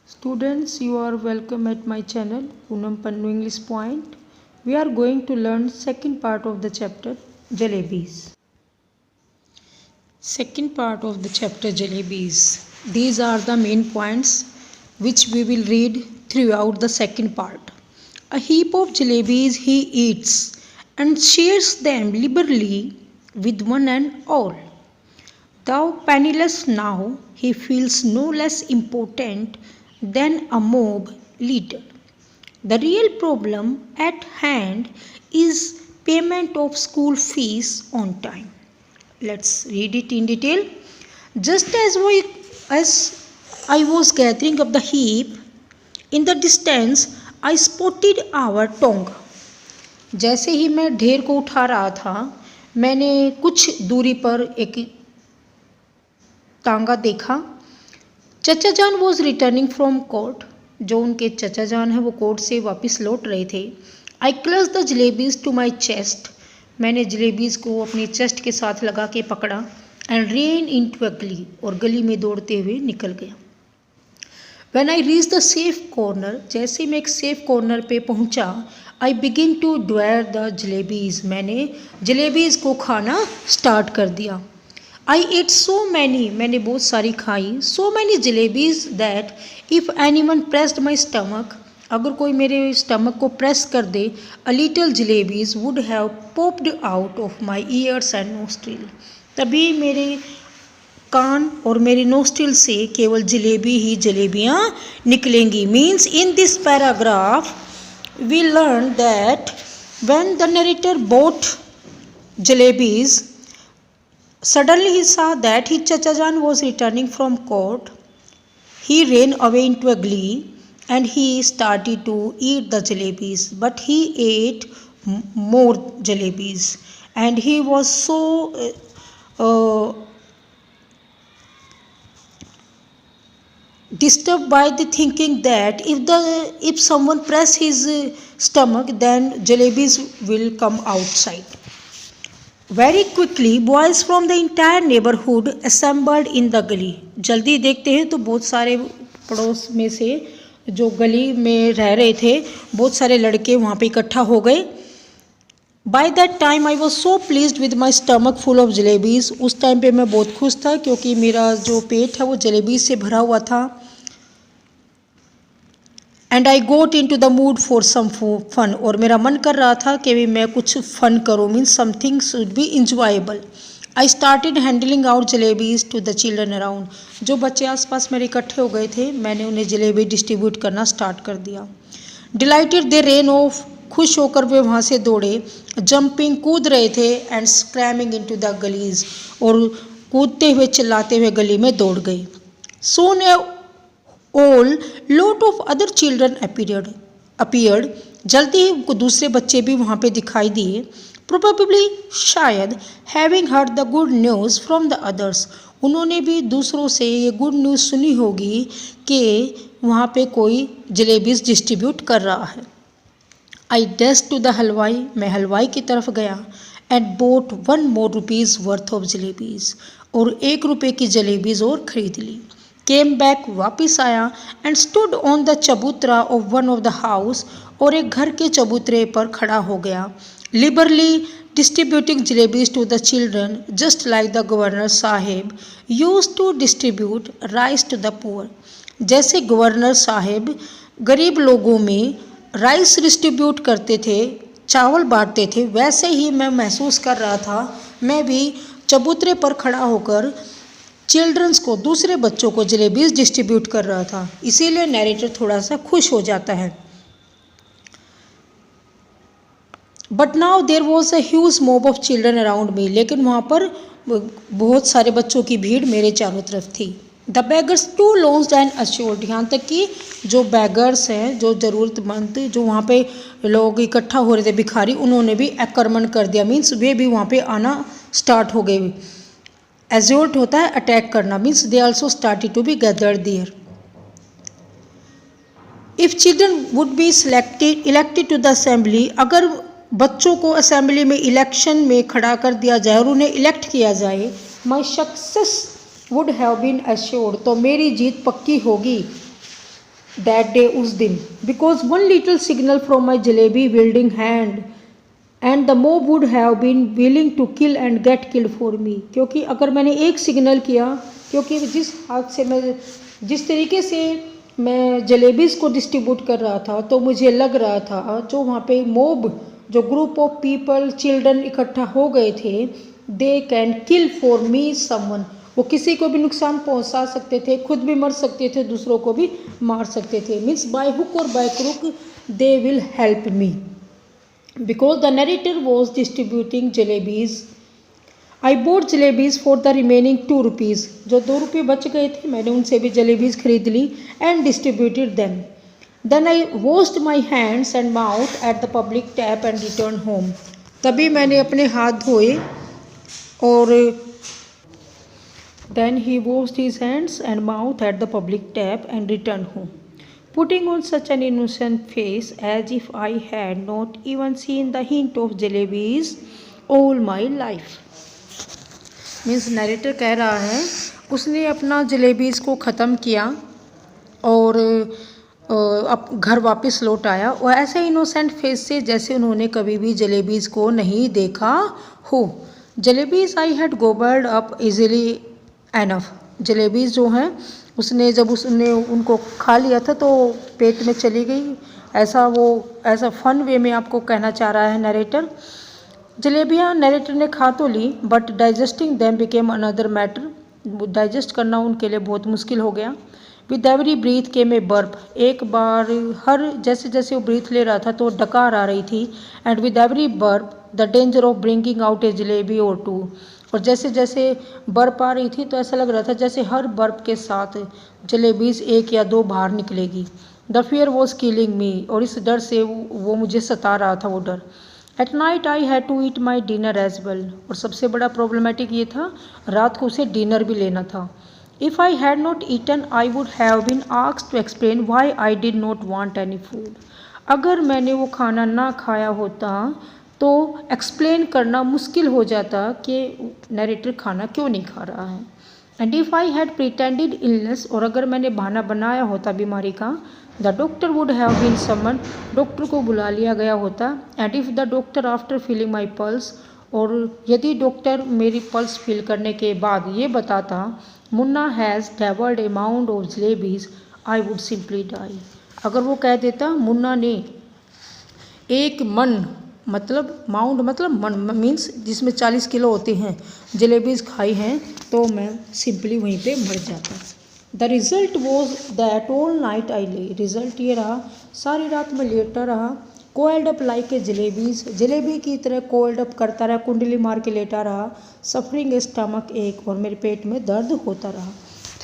Students, you are welcome at my channel Poonam Pannu English Point. We are going to learn second part of the chapter Jalebis. Second part of the chapter Jalebis. These are the main points which we will read throughout the second part. A heap of jalebis he eats and shares them liberally with one and all. Though penniless now, he feels no less important than a mob leader. The real problem at hand is payment of school fees on time. Let's read it in detail. Just as I was gathering up the heap, in the distance I spotted our Tonga. जैसे ही मैं ढेर को उठा रहा था, मैंने कुछ दूरी पर एक तांगा देखा. चचा जान वॉज रिटर्निंग फ्रॉम कोर्ट. जो उनके चचा जान है वो कोर्ट से वापस लौट रहे थे. I clutch the jalebis to my chest. मैंने जलेबीज को अपनी चेस्ट के साथ लगा के पकड़ा. And ran into a gali. और गली में दौड़ते हुए निकल गया. When I reach the safe corner. जैसे मैं एक सेफ कॉर्नर पे पहुंचा, I begin to devour the jalebis. मैंने जलेबीज को खाना स्टार्ट कर दिया. I ate so many, मैंने बहुत सारी खाई. So many jalebies that if anyone pressed my stomach, अगर कोई मेरे स्टमक को प्रेस कर दे, a little jalebies would have popped out of my ears and nostril. तभी मेरे कान और मेरे नोस्ट्रिल से केवल जलेबी ही जलेबियाँ निकलेंगी. Means in this paragraph we learned that when the narrator bought jalebis, suddenly he saw that his Chachajan was returning from court. He ran away into a glee and he started to eat the jalebis. But he ate more jalebis and he was so disturbed by the thinking that if someone press his stomach, then jalebis will come outside. Very quickly, boys from the entire neighborhood assembled in the gully. जल्दी देखते हैं तो बहुत सारे पड़ोस में से जो गली में रह रहे थे, बहुत सारे लड़के वहाँ पे इकट्ठा हो गए. By that time I was so pleased with my stomach full of jalebis. उस टाइम पे मैं बहुत खुश था क्योंकि मेरा जो पेट है वो जलेबी से भरा हुआ था. And I got into the mood for some fun. और मेरा मन कर रहा था कि मैं कुछ फन करूँ. Means something should be enjoyable. I started handling out jalebis to the children around. जो बच्चे आसपास मेरे इकट्ठे हो गए थे, मैंने उन्हें जलेबी डिस्ट्रीब्यूट करना स्टार्ट कर दिया. Dilated they rain of. खुश होकर वे वहाँ से दौड़े. जंपिंग कूद रहे थे. And screaming into the galis. और कूदते हुए चिल्लाते हुए गली में दौड़ गई. सोन all lot of other children appeared. जल्दी ही दूसरे बच्चे भी वहाँ पे दिखाई दिए. Probably शायद having heard the good news from the others. उन्होंने भी दूसरों से ये गुड न्यूज़ सुनी होगी कि वहाँ पे कोई जलेबीज डिस्ट्रीब्यूट कर रहा है. I dashed to the हलवाई. मैं हलवाई की तरफ गया. And bought 1 more rupees worth of jalebis. और 1 रुपये की जलेबीज और खरीद ली. केम बैक. वापिस आया. And stood on the chabutra of one of the house. और एक घर के चबूतरे पर खड़ा हो गया. Liberally distributing jalebis to the children just like the governor sahib use to distribute rice to the poor. जैसे गवर्नर साहेब गरीब लोगों में राइस डिस्ट्रीब्यूट करते थे, चावल बांटते थे, वैसे ही मैं महसूस कर रहा था. मैं भी चबूतरे पर खड़ा होकर चिल्ड्रंस को, दूसरे बच्चों को जलेबीज डिस्ट्रीब्यूट कर रहा था. इसीलिए नैरेटर थोड़ा सा खुश हो जाता है. But now there was a huge mob of children around me. लेकिन वहाँ पर बहुत सारे बच्चों की भीड़ मेरे चारों तरफ थी. The beggars too lounged and assured. यहाँ तक कि जो बैगर्स हैं, जो ज़रूरतमंद, जो वहाँ पे लोग इकट्ठा हो रहे थे, भिखारी, उन्होंने भी आक्रमण कर दिया. मीन्स वे भी वहाँ पे आना स्टार्ट हो गए. एज्योर्ट होता है अटैक करना. Means they also started to be gathered there. If children would be elected to the assembly. अगर बच्चों को असेंबली में इलेक्शन में खड़ा कर दिया जाए और उन्हें इलेक्ट किया जाए, my success would have been assured. तो मेरी जीत पक्की होगी. दैट डे उस दिन, because one little signal from my jalebi wielding hand and the mob would have been willing to kill and get killed for me. क्योंकि अगर मैंने एक सिग्नल किया, क्योंकि जिस हाथ से मैं, जिस तरीके से मैं जलेबीज़ को डिस्ट्रीब्यूट कर रहा था, तो मुझे लग रहा था जो वहाँ पे मोब, जो ग्रुप ऑफ पीपल, चिल्ड्रन इकट्ठा हो गए थे, they can kill for me someone, वो किसी को भी नुकसान पहुंचा सकते थे, खुद भी मर सकते थे, दूसरों को भी मार सकते थे। मीन्स बाय हुक और by crook they will help me. Because the narrator was distributing jalebis, I bought jalebis for the remaining 2 rupees. जो 2 रुपये बच गए थे, मैंने उनसे भी जलेबीज खरीद ली and distributed them. Then I washed my hands and mouth at the public tap and return home. तभी मैंने अपने हाथ धोए और then he washed his hands and mouth at the public tap and returned home, putting on such an innocent face as if I had not even seen the hint of jalebis all my life. Means narrator कह रहा है उसने अपना जलेबीज़ को ख़त्म किया और अब घर वापस लौट आया और ऐसे इनोसेंट फेस से जैसे उन्होंने कभी भी जलेबीज़ को नहीं देखा हो। Jalebis I had gobbled up easily enough. Jalebis जो हैं उसने जब उसने उनको खा लिया था तो पेट में चली गई, ऐसा फन वे में आपको कहना चाह रहा है नरेटर। जलेबियाँ नरेटर ने खा तो ली, but digesting them became another matter. Digest करना उनके लिए बहुत मुश्किल हो गया। With every breath came a burp. एक बार हर जैसे जैसे वो ब्रीथ ले रहा था तो डकार आ रही थी। And with every burp the danger of bringing out a jalebi और 2। और जैसे जैसे बर्फ आ रही थी तो ऐसा लग रहा था जैसे हर बर्फ के साथ जलेबीज़ 1 या 2 बाहर निकलेगी। द फियर वॉज किलिंग मी। और इस डर से वो मुझे सता रहा था वो डर। At night I had to eat my dinner as well. और सबसे बड़ा प्रॉब्लमेटिक ये था, रात को उसे डिनर भी लेना था। If I had not eaten I would have been asked to explain why I did not want any food. अगर मैंने वो खाना ना खाया होता तो एक्सप्लेन करना मुश्किल हो जाता कि नरेटर खाना क्यों नहीं खा रहा है। And if I had pretended illness. और अगर मैंने बहाना बनाया होता बीमारी का, the doctor would have been summon. Doctor को बुला लिया गया होता। And if the doctor after feeling my pulse. और यदि डॉक्टर मेरी पल्स फील करने के बाद ये बताता Munna has devoured a mound of jalebis, I would simply die. अगर वो कह देता मुन्ना ने एक मन, मतलब माउंड मतलब मन, मीन्स जिसमें 40 किलो होते हैं, जलेबीज़ खाई हैं, तो मैं सिंपली वहीं पे मर जाता। The result was that all night I lay. Result ये रहा सारी रात में लेटा रहा। Coiled up like a jalebis. जलेबी की तरह कोल्ड अप करता रहा, कुंडली मार के लेटा रहा। सफरिंग ए स्टमक एक। और मेरे पेट में दर्द होता रहा।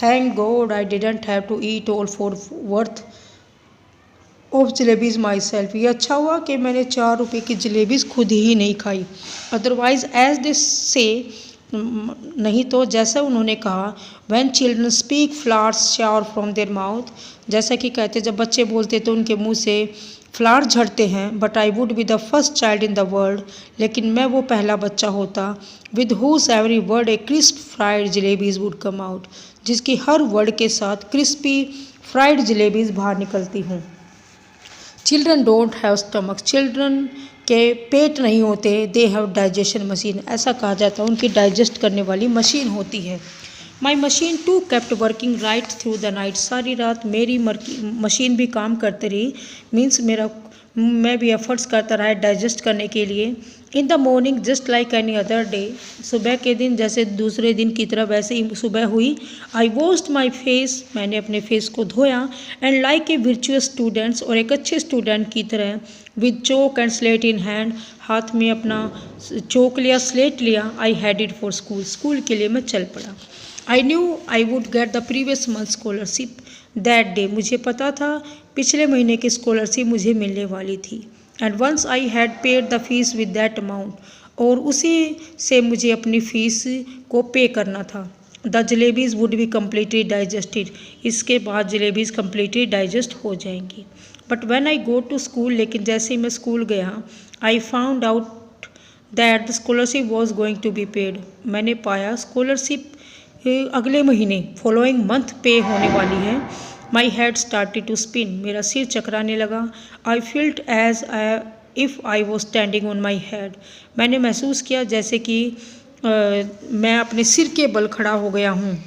Thank God I didn't have to eat all four worth of jalebis myself. ये अच्छा हुआ कि मैंने 4 रुपये की जलेबीज़ खुद ही नहीं खाई। अदरवाइज एज दिस से, नहीं तो जैसा उन्होंने कहा, when children speak flowers shower from their mouth. जैसा कि कहते जब बच्चे बोलते तो उनके मुंह से फ्लावर झड़ते हैं। But I would be the first child in the world. लेकिन मैं वो पहला बच्चा होता with whose every word a crisp fried jalebis would come out. जिसकी हर वर्ड के साथ क्रिस्पी फ्राइड जलेबीज़ बाहर निकलती हूँ। Children don't have stomach. Children के पेट नहीं होते, दे हैव डाइजेशन मशीन। ऐसा कहा जाता है उनकी डाइजेस्ट करने वाली मशीन होती है। My machine too kept working right through the night. सारी रात मेरी मशीन भी काम करती रही। मीन्स मैं भी एफर्ट्स करता रहा डाइजेस्ट करने के लिए। In the morning just like any other day. सुबह के दिन जैसे दूसरे दिन की तरह वैसे ही सुबह हुई। I washed my face. मैंने अपने फेस को धोया। And like a virtuous students. और एक अच्छे स्टूडेंट की तरह with chalk and slate in hand. हाथ में अपना चोक लिया, स्लेट लिया। I headed for school. School के लिए मैं चल पड़ा। I knew I would get the previous month scholarship that day. मुझे पता था पिछले महीने की स्कॉलरशिप मुझे मिलने वाली थी। And once I had paid the fees with that amount. और उसी से मुझे अपनी फ़ीस को पे करना था। The jalebis would be completely digested. इसके बाद जलेबीज़ कम्प्लीटली डाइजेस्ट हो जाएंगी। But when I go to school. लेकिन जैसे ही मैं स्कूल गया, I found out that the scholarship was going to be paid. मैंने पाया स्कॉलरशिप अगले महीने फॉलोइंग मंथ पे होने वाली है। My head started to spin, मेरा सिर चकराने लगा। I felt as if I was standing on my head, मैंने महसूस किया जैसे कि मैं अपने सिर के बल खड़ा हो गया हूँ।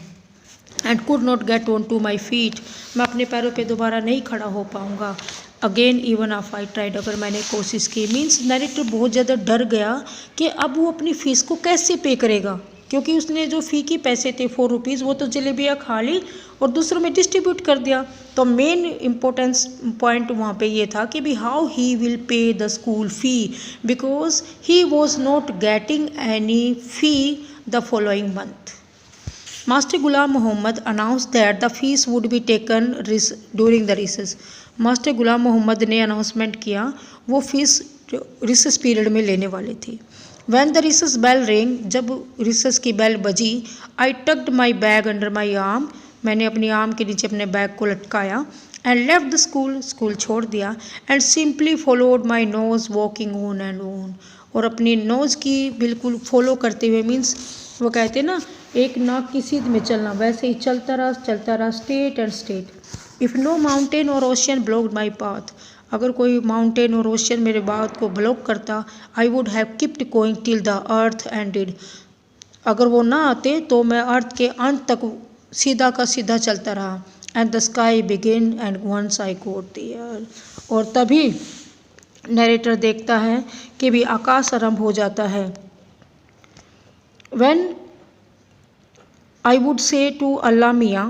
And could not get on to my feet, मैं अपने पैरों पे दोबारा नहीं खड़ा हो पाऊँगा। Again even if I tried, अगर मैंने कोशिश की। मीन्स नरेटर बहुत ज़्यादा डर गया कि अब वो अपनी फ़ीस को कैसे पे करेगा, क्योंकि उसने जो फ़ी के पैसे थे 4 रुपीज़ वो तो जलेबियाँ खा ली और दूसरों में डिस्ट्रीब्यूट कर दिया। तो मेन इम्पोर्टेंस पॉइंट वहाँ पे ये था कि भी how he will pay the school fee, because he was not getting any fee the following month. Master Ghulam Muhammad announced that the fees would be taken during the recess. Master Ghulam Mohammad ने announcement किया वो fees recess period में लेने वाले थे। When the recess bell rang, जब recess की bell बजी, I tucked my bag under my arm, मैंने अपनी आर्म के नीचे अपने बैग को लटकाया। And left the school, school छोड़ दिया। And simply followed my nose walking on and on, और अपनी नोज़ की बिल्कुल फॉलो करते हुए, मीन्स वो कहते हैं ना एक नाक की सीध में चलना, वैसे ही चलता रहा straight and straight. If no mountain और ओशियन ब्लॉक्ड माई पाथ, अगर कोई माउंटेन और ओशियन मेरे बात को ब्लॉक करता, आई would have kept going till the earth ended, अगर वो ना आते तो मैं अर्थ के अंत तक सीधा का सीधा चलता रहा। And the sky begin and once I got there, और तभी नरेटर देखता है कि भी आकाश आरंभ हो जाता है। When I would say to अल्लाह मियाँ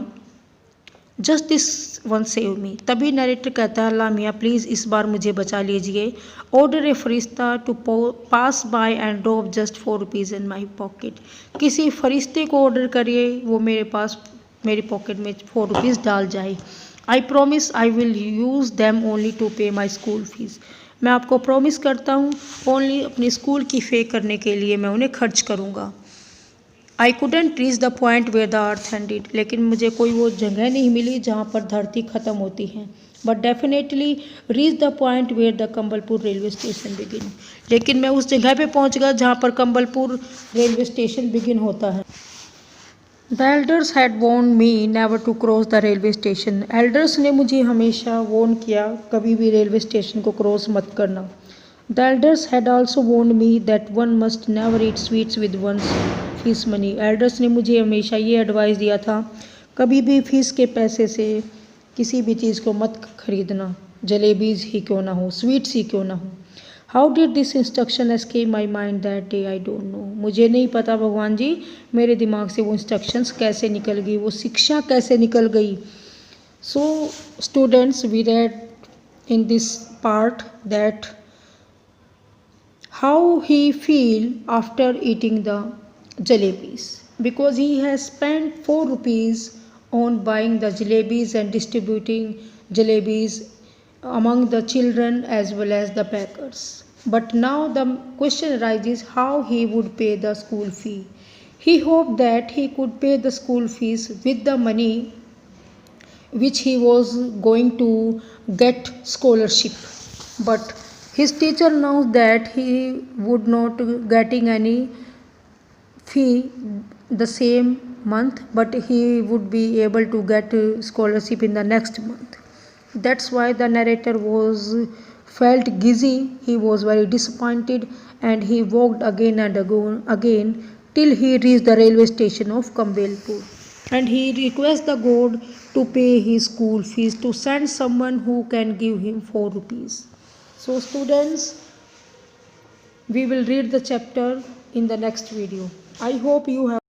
just this one save me, तभी नरेटर कहता है अल्लाह मियाँ प्लीज़ इस बार मुझे बचा लीजिए। ऑर्डर ए फरिश्ता to pass by and drop just 4 rupees in my pocket, किसी फरिश्ते को ऑर्डर करिए वो मेरे पास मेरी पॉकेट में 4 रुपीज़ डाल जाए। I promise I will use them only to pay my school fees, मैं आपको प्रॉमिस करता हूँ ओनली अपनी स्कूल की फ़े करने के लिए मैं उन्हें खर्च करूँगा। I couldn't reach the point where the earth ended, लेकिन मुझे कोई वो जगह नहीं मिली जहाँ पर धरती ख़त्म होती है। But definitely reach the point where the Campbellpur railway station begin, लेकिन मैं उस जगह पे पहुँच गया जहाँ पर कंबलपुर रेलवे स्टेशन बिगिन होता है। The elders had warned me never to cross the railway station, elders ने मुझे हमेशा वॉर्न किया कभी भी रेलवे स्टेशन को क्रॉस मत करना। The elders had also warned me that one must never eat sweets with one's fees money, elders ने मुझे हमेशा ये एडवाइस दिया था कभी भी फीस के पैसे से किसी भी चीज़ को मत खरीदना, जलेबीज़ ही क्यों ना हो, स्वीट्स ही क्यों ना हो। How did this instruction escape my mind that day I don't know, मुझे नहीं पता भगवान जी मेरे दिमाग से वो इंस्ट्रक्शंस कैसे निकल गई, वो शिक्षा कैसे निकल गई। So students we read in this part that how he feel after eating the jalebis, because he has spent 4 rupees on buying the jalebis and distributing jalebis among the children as well as the beggars. But now the question arises how he would pay the school fee. He hoped that he could pay the school fees with the money which he was going to get scholarship, but his teacher knows that he would not getting any fee the same month, but he would be able to get scholarship in the next month. That's why the narrator was felt giddy, he was very disappointed, and he walked again and again till he reached the railway station of Kambelpur, and he requests the god to pay his school fees, to send someone who can give him 4 rupees. So students, we will read the chapter in the next video. I hope you have